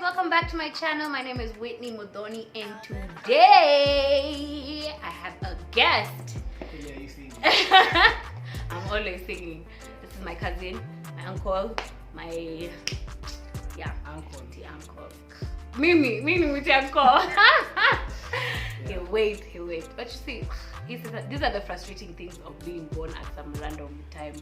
welcome back to my channel. My name is Whitney Mudhoni, and today I have a guest. Yeah, you see. I'm always singing. This is my cousin, my uncle, my Uncle. the uncle. Mimi with the uncle. He wait. But you see, these are the frustrating things of being born at some random time.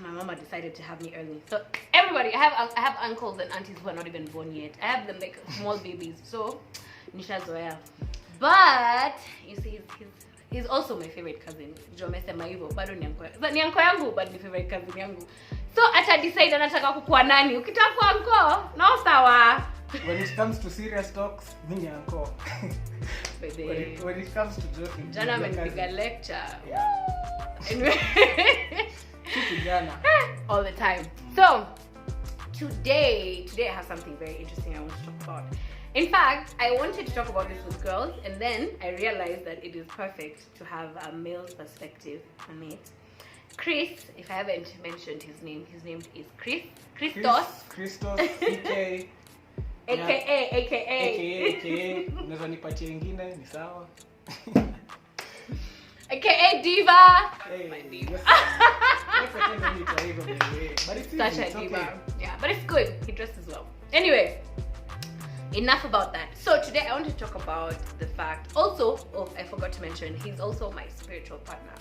My mama decided to have me early. So everybody, I have uncles and aunties who are not even born yet. I have them like small babies. So nishazoea. But you see, he's also my favorite cousin. Jo amesema hivyo bado ni uncle. Ni uncle yangu but ni favorite cousin yangu. So acha decide anataka kukuwa nani. Ukitaka kuwa uncle, no sawa. When it comes to serious talks, mimi ni uncle. When it comes to joking, Jana amenipiga lecture. Yeah. Anyway. All the time. So today I have something very interesting I want to talk about. In fact, I wanted to talk about this with girls, and then I realized that it is perfect to have a male perspective on it. Chris, if I haven't mentioned his name is Christos, CK, aka unaweza nipatie ingine ni sawa. aka Diva. Hey, My diva. But it's Such easy, a it's diva. okay. Yeah, but it's good. He dresses well. Anyway, enough about that. So today I want to talk about the fact. Also, I forgot to mention, he's also my spiritual partner.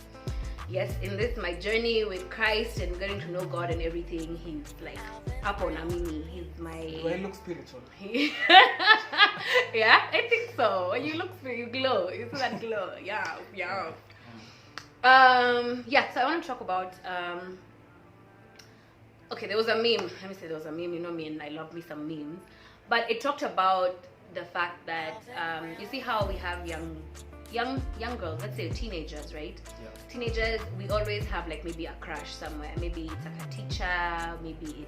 Yes, in this my journey with Christ and getting to know God and everything, he's like up on Amini. He's my. Do I look spiritual? Yeah, I think so. When you look, you glow. You see that glow. Yeah. So I want to talk about okay, there was a meme. Let me say there was a meme. You know me, and I love me some memes. But it talked about the fact that you see how we have young girls, let's say teenagers, right? Yeah. Teenagers, we always have like maybe a crush somewhere. Maybe it's like a teacher. Maybe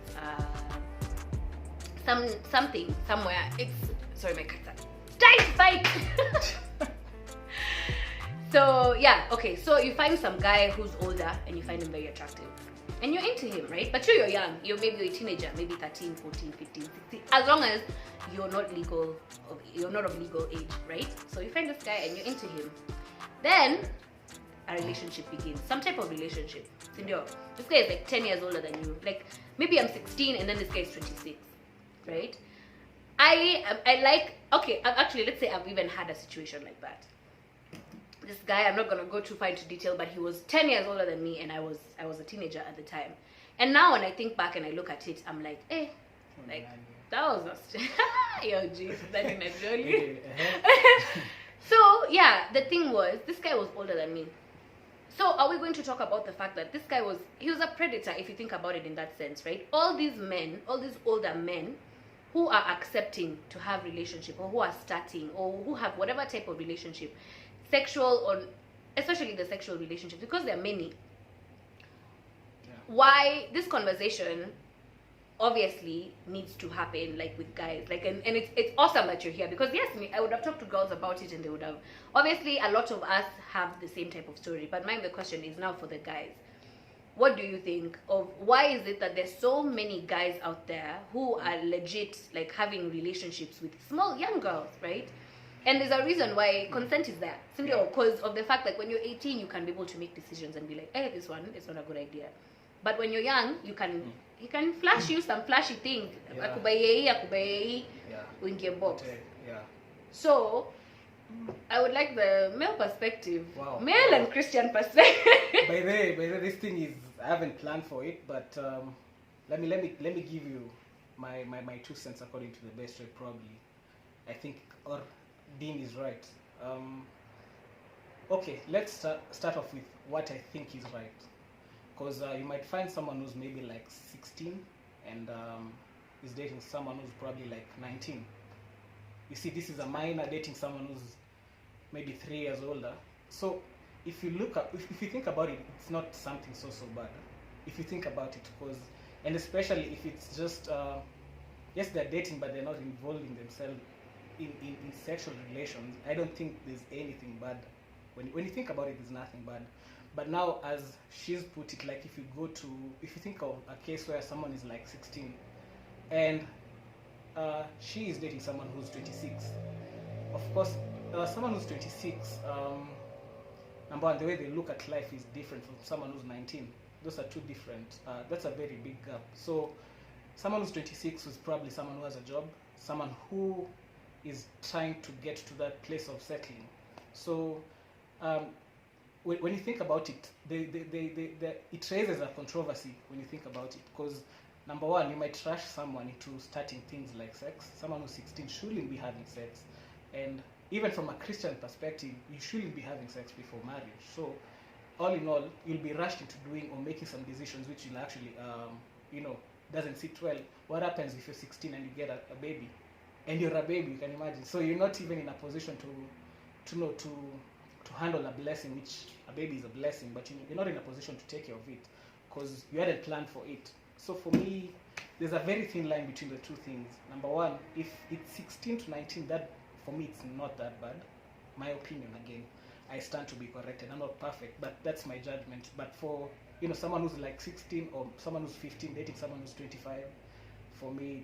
it's something somewhere. It's sorry, my cat's trying to fight. So yeah, okay. So you find some guy who's older and you find him very attractive. And you're into him, right? But you're young. You're maybe a teenager, maybe 13, 14, 15, 16. As long as you're not of legal age, right? So you find this guy and you're into him. Then a relationship begins. Some type of relationship. This guy is like 10 years older than you. Like maybe I'm 16 and then this guy is 26, right? I like, okay, actually let's say I've even had a situation like that. This guy, I'm not gonna go too far into detail, but he was 10 years older than me, and I was a teenager at the time. And now when I think back and I look at it, I'm like, like that was not yo, geez, that didn't really. So yeah, the thing was, this guy was older than me. So are we going to talk about the fact that this guy was a predator, if you think about it in that sense, right? All these older men who are accepting to have relationship, or who are starting, or who have whatever type of relationship, sexual or especially the sexual relationship, because there are many. Yeah. Why this conversation obviously needs to happen, like with guys, like and it's awesome that you're here, because yes, I would have talked to girls about it and they would have, obviously a lot of us have the same type of story, but the question is now for the guys. What do you think of why is it that there's so many guys out there who are legit like having relationships with small young girls, right? And there's a reason why consent is there. Simply because of the fact that when you're 18, you can be able to make decisions and be like, hey, this one, it's not a good idea. But when you're young, he can flash you some flashy things. Akubaye, uingie box. Yeah. So, I would like the male perspective. Wow. Male and Christian perspective. By the way, this thing is, I haven't planned for it, but let me give you my 2 cents according to the best way probably. I think, or Dean is right. Okay, let's start off with what I think is right. Because you might find someone who's maybe like 16 and is dating someone who's probably like 19. You see, this is a minor dating someone who's maybe 3 years older. So if you think about it, it's not something so bad. If you think about it, and especially if it's just yes, they're dating, but they're not involving themselves in sexual relations. I don't think there's anything bad. When you think about it, there's nothing bad. But now, as she's put it, like if you think of a case where someone is like 16 and she is dating someone who's 26. Of course, someone who's 26, number one, the way they look at life is different from someone who's 19. Those are two different. That's a very big gap. So, someone who's 26 is probably someone who has a job, someone who is trying to get to that place of settling. So, when you think about it, it raises a controversy when you think about it, because number one, you might rush someone into starting things like sex. Someone who's 16 shouldn't be having sex, and even from a Christian perspective, you shouldn't be having sex before marriage. So, all in all, you'll be rushed into doing or making some decisions which will actually, doesn't sit well. What happens if you're 16 and you get a baby, and you're a baby? You can imagine. So you're not even in a position to handle a blessing, which a baby is a blessing, but you're not in a position to take care of it because you hadn't planned for it. So for me, there's a very thin line between the two things. Number one, if it's 16 to 19, that for me it's not that bad. My opinion, again, I stand to be corrected. I'm not perfect, but that's my judgment. But for someone who's like 16 or someone who's 15 dating someone who's 25, for me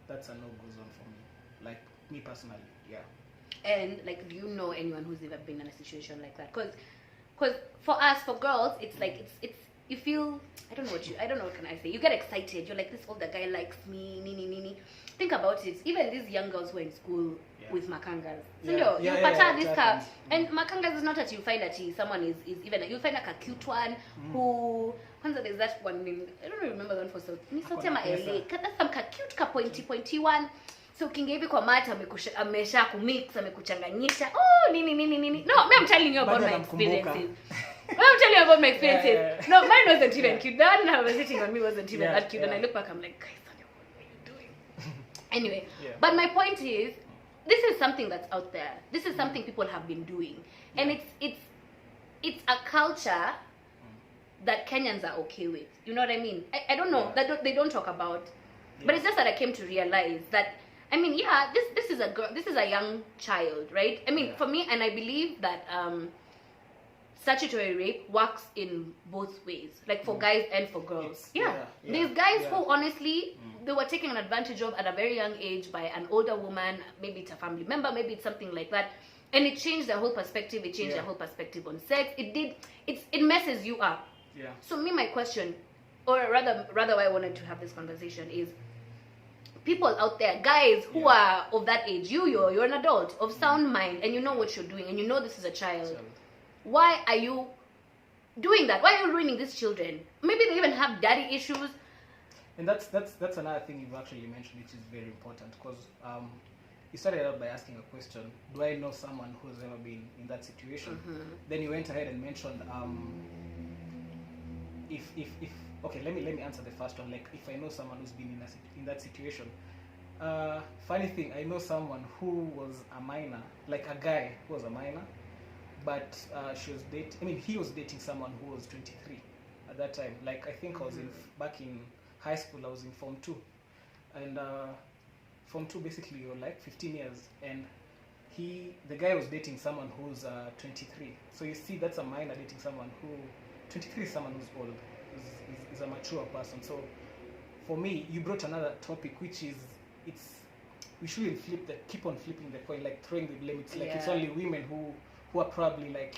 that's a no-go zone for me. Like me personally, yeah. And like, do you know anyone who's ever been in a situation like that? Because for us, for girls, it's like it's you feel, I don't know what can I say. You get excited. You're like, this older guy likes me, nini. Think about it. Even these young girls who are in school with makangas. So you pata this car, and makangas is not that you find that someone is even, you'll find like a cute one who. Kwanza there's that one name, I don't remember the one for South. Ni South ya LA. That's some cute ka pointy one. So ukiingia hivi kwa mata amesha kumix, amekuchanganyisha. Oh, nini. No, I'm telling you about my experiences. I'm telling you about my experiences. Yeah. No, mine wasn't even cute. The one I was sitting on me wasn't even that cute. And I look back, I'm like, guys, what are you doing? Anyway, but my point is, this is something that's out there. This is something people have been doing. And it's a culture that Kenyans are okay with. You know what I mean? I don't know. That they don't talk about. But it's just that I came to realize that, I mean, this is a girl, this is a young child, right? I mean, for me, and I believe that statutory rape works in both ways, like for guys and for girls. These guys who honestly, they were taken advantage of at a very young age by an older woman, maybe it's a family member, maybe it's something like that, and it changed their whole perspective. It changed their whole perspective on sex. It messes you up. So my question, or rather why I wanted to have this conversation is, people out there, guys who are of that age, you're an adult of sound mind, and you know what you're doing, and you know this is a child. Why are you doing that? Why are you ruining these children? Maybe they even have daddy issues. And that's another thing you've actually mentioned, which is very important, because you started out by asking a question: do I know someone who's ever been in that situation? Then you went ahead and mentioned if okay, let me answer the first one. Like, if I know someone who's been in that situation. Funny thing, I know someone who was a minor, like a guy who was a minor, but he was dating someone who was 23 at that time. Like, I think I was back in high school. I was in Form 2, and Form 2 basically you're like 15 years, and the guy was dating someone who's 23. So you see, that's a minor dating someone who 23 is someone who's old, is a mature person. So for me, you brought another topic, which is we shouldn't keep on flipping the coin, like throwing the blame. It's like it's only women who are probably like,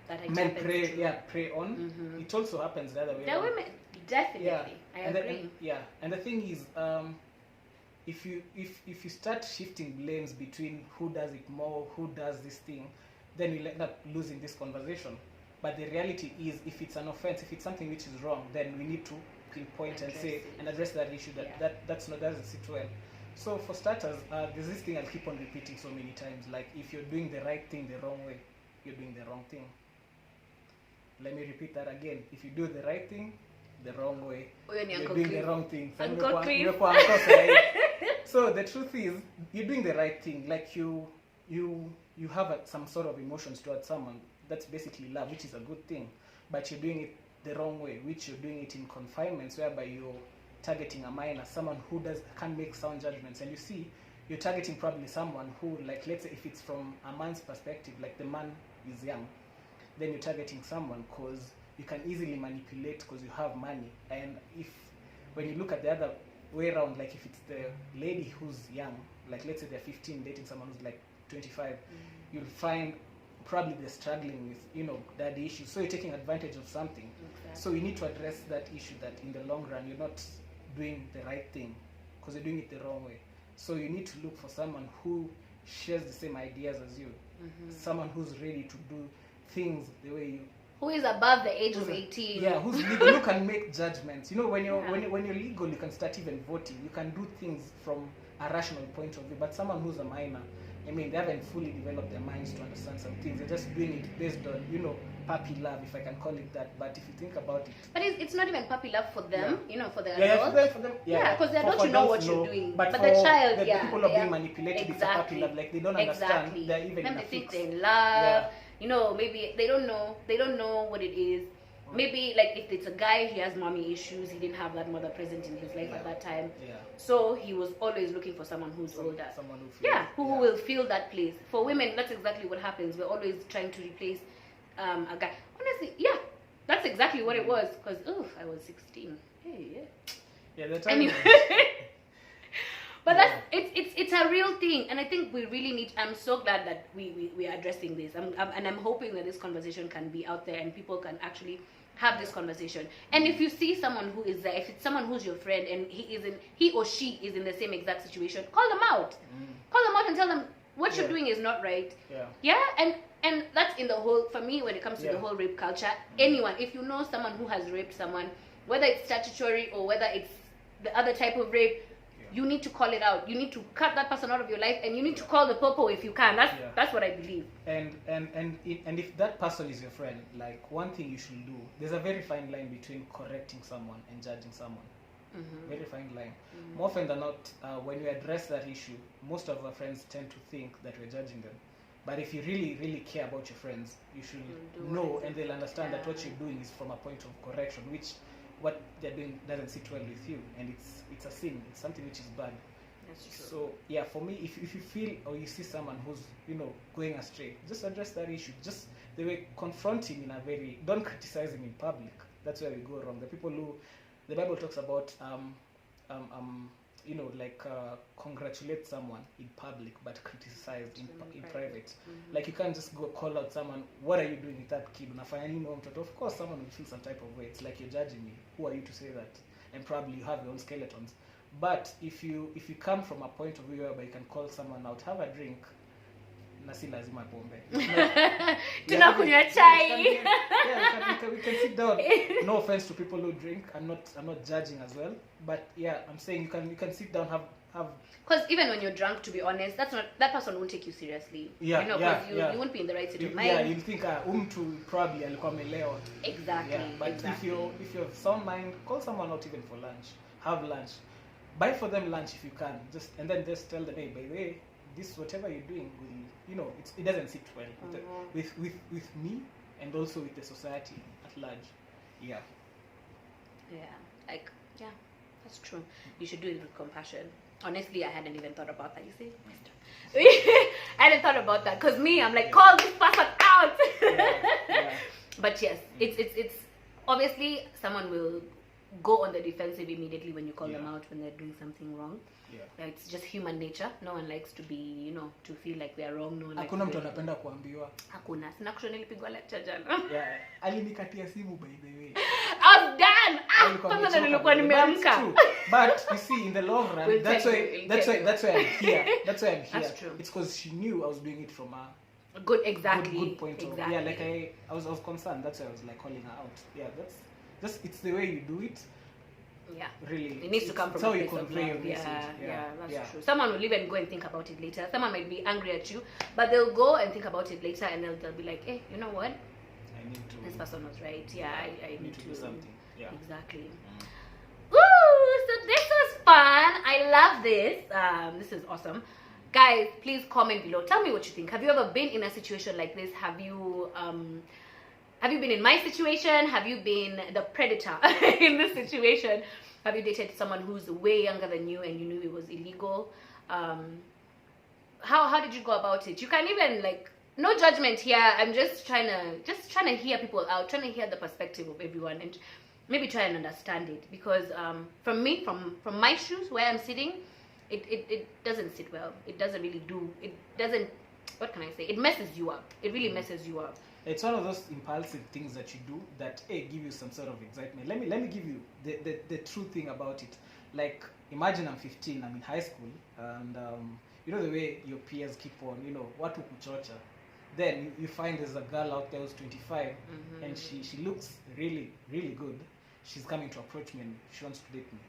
that men prey on. It also happens the other way. The women, definitely. I agree. And the thing is, if you start shifting blames between who does it more, who does this thing, then we'll end up losing this conversation. But the reality is, if it's an offense, if it's something which is wrong, then we need to pinpoint and say and address that issue. That doesn't sit well. So for starters, there's this thing I'll keep on repeating so many times. Like, if you're doing the right thing the wrong way, you're doing the wrong thing. Let me repeat that again. If you do the right thing the wrong way, you're doing the wrong thing. So the truth is, you're doing the right thing. Like, you have some sort of emotions towards someone. That's basically love, which is a good thing. But you're doing it the wrong way, which you're doing it in confinements, whereby you're targeting a minor, someone who can't make sound judgments. And you see, you're targeting probably someone who, like, let's say if it's from a man's perspective, like the man is young, then you're targeting someone because you can easily manipulate because you have money. And when you look at the other way around, like if it's the lady who's young, like let's say they're 15 dating someone who's like 25, you'll find probably they're struggling with, you know, daddy issues. So you're taking advantage of something. Exactly. So you need to address that issue, that in the long run you're not doing the right thing because you're doing it the wrong way. So you need to look for someone who shares the same ideas as you, someone who's ready to do things the way you. Who is above the age of 18? Yeah, who's legal, who can make judgments. You know, when you're when you're legal, you can start even voting. You can do things from a rational point of view. But someone who's a minor, I mean, they haven't fully developed their minds to understand some things. They're just doing it based on, you know, puppy love, if I can call it that. But if you think about it, but it's not even puppy love for them, you know, for the yeah, adult. for them, because the adult, you know what you're doing. But the for child, the people are being manipulated, it's a puppy love. Like they don't understand. They're even then in a they think fix. they're in love. You know, maybe they don't know what it is. Maybe like if it's a guy, he has mommy issues. He didn't have that mother present in his life at that time. Yeah. So he was always looking for someone who's older. Someone who feels, who will fill that place. For women, that's exactly what happens. We're always trying to replace a guy. Honestly, yeah, that's exactly what it was. Because I was 16. Hey, yeah. The time. Anyway. But that's it's a real thing, and I think we really need. I'm so glad that we are addressing this. I'm hoping that this conversation can be out there and people can actually have this conversation. And if you see someone who is there, if it's someone who's your friend and he or she is in the same exact situation, call them out. Call them out and tell them what you're doing is not right. And that's in the whole, for me, when it comes to the whole rape culture, anyone, if you know someone who has raped someone, whether it's statutory or whether it's the other type of rape, you need to call it out. You need to cut that person out of your life, and you need to call the popo if you can. That's what I believe. And if that person is your friend, like one thing you should do, there's a very fine line between correcting someone and judging someone. Very fine line. More often than not, when you address that issue, most of our friends tend to think that we're judging them. But if you really, really care about your friends, you should know, and they'll understand that what you're doing is from a point of correction, which what they're doing doesn't sit well with you, and it's a sin. It's something which is bad. That's true. So yeah, for me, if you feel or you see someone who's, you know, going astray, just address that issue. Just the way, confront him in a very, don't criticize him in public. That's where we go wrong. The people who the Bible talks about you know, like congratulate someone in public but criticize in private. Like you can't just go call out someone, what are you doing with that kid? Of course someone will feel some type of way. It's like you're judging me. Who are you to say that? And probably you have your own skeletons. But if you come from a point of view whereby you can call someone out, have a drink, na si lazima pombe. Tunakunywa chai. We can sit down. No offense to people who drink. I'm not judging as well. But yeah, I'm saying you can sit down, have. Because even when you're drunk, to be honest, that person won't take you seriously. You know, because you won't be in the right state of mind. Yeah, you'll think mtu probably alikuwa amelewa. Exactly. Yeah, but if you have sound mind, call someone out even for lunch. Have lunch. Buy for them lunch if you can. And then just tell them, hey, by the way, this whatever you're doing will, you know, it doesn't sit well with me and also with the society at large. Yeah. That's true. You should do it with compassion. Honestly, I hadn't even thought about that. You see, I hadn't thought about that because me, I'm like, call this person out. But yes, it's obviously someone will go on the defensive immediately when you call them out when they're doing something wrong. It's just human nature. No one likes to be, you know, to feel like they are wrong. No one likes. Hakuna mtu anapenda kuambiwa. Hakuna. Sina actually nilipigwa lecture jana. Yeah. Alinikatia simu by the way. I was done. Kwanza nilikuwa nimeamka. But you see, in the long run, that's why I'm here. That's why I'm here. That's true. It's because she knew I was doing it from a good point of view. Yeah, like I was concerned. That's why I was like calling her out. Yeah, it's the way you do it. Yeah, really, it needs to come from a place of love. Yeah, that's true. Someone will even go and think about it later. Someone might be angry at you, but they'll go and think about it later, and they'll be like, hey, you know what? I need to. This person was right. Yeah, I need to do something. Yeah, exactly. Woo! So this was fun. I love this. This is awesome. Guys, please comment below. Tell me what you think. Have you ever been in a situation like this? Have you been in my situation? Have you been the predator in this situation? Have you dated someone who's way younger than you and you knew it was illegal? How did you go about it? You can even, like, no judgment here. I'm just trying to hear people out, trying to hear the perspective of everyone, and maybe try and understand it, because from my shoes where I'm sitting, it doesn't sit well. It doesn't really do. It doesn't. What can I say? It messes you up. It really messes you up. It's one of those impulsive things that you do that give you some sort of excitement. Let me give you the true thing about it. Like, imagine I'm 15, I'm in high school, and you know the way your peers keep on, what kukuchocha. Then you find there's a girl out there who's 25, and she looks really, really good. She's coming to approach me and she wants to date me.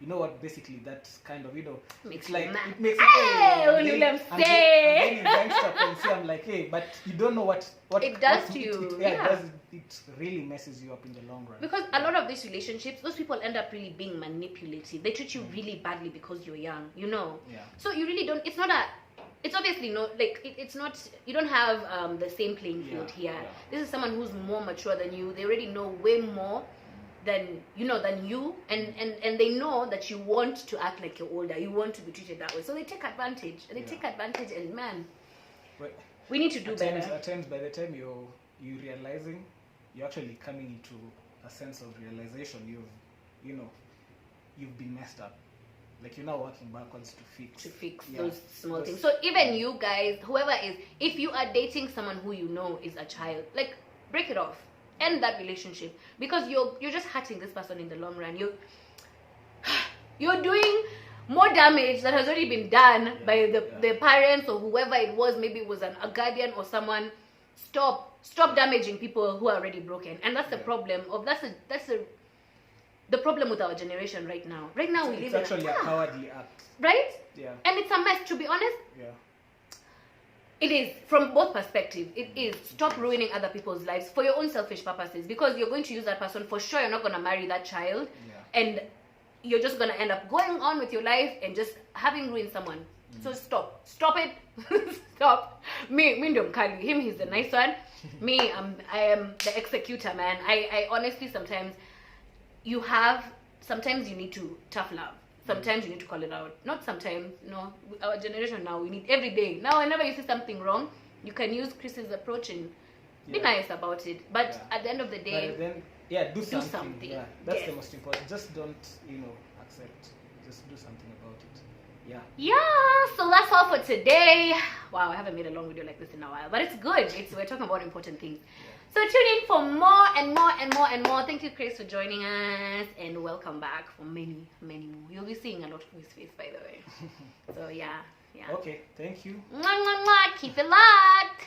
You know what? Basically, that's kind of, Makes it's like, mad. it makes Hey, I'm getting gangster and say, I'm like, hey, but you don't know what it does to you. It really messes you up in the long run. Because a lot of these relationships, those people end up really being manipulative. They treat you really badly because you're young, Yeah. So you really don't, it's obviously not, like, it's not, you don't have the same playing field here. Yeah. This is someone who's more mature than you. They already know way more than you, and they know that you want to act like you're older. You want to be treated that way. So they take advantage. And man, But we need to do better. At times, by the time you're realizing, you're actually coming into a sense of realization. You've been messed up. Like, you're now working backwards to fix those small things. So even you guys, whoever is, if you are dating someone who you know is a child, like, break it off. End that relationship, because you're just hurting this person in the long run. You're doing more damage that has already been done by the parents or whoever it was. Maybe it was a guardian or someone. Stop damaging people who are already broken. And that's the problem of that's the problem with our generation right now. Right now we live in actually a cowardly act. Right? Yeah. And it's a mess, to be honest. Yeah. It is, from both perspectives. It is. Stop ruining other people's lives for your own selfish purposes, because you're going to use that person. For sure, you're not going to marry that child, and you're just going to end up going on with your life and just having ruined someone. So stop it. Stop. Me ndo mkali. Him, he's the nice one. Me, I am the executor, man. I honestly, sometimes you need to tough love. Sometimes you need to call it out. Not sometimes, our generation now, we need every day. Now, whenever you see something wrong, you can use Chris's approach and be nice about it. But at the end of the day, do something. Yeah, that's the most important. Just don't, accept. Just do something about it. Yeah, so that's all for today. Wow, I haven't made a long video like this in a while, but it's good. We're talking about important things. So tune in for more and more and more and more. Thank you, Chris, for joining us, and welcome back for many, many more. You'll be seeing a lot of his face, by the way. So yeah. Okay, thank you. Mwah, mwah, mwah. Keep it locked.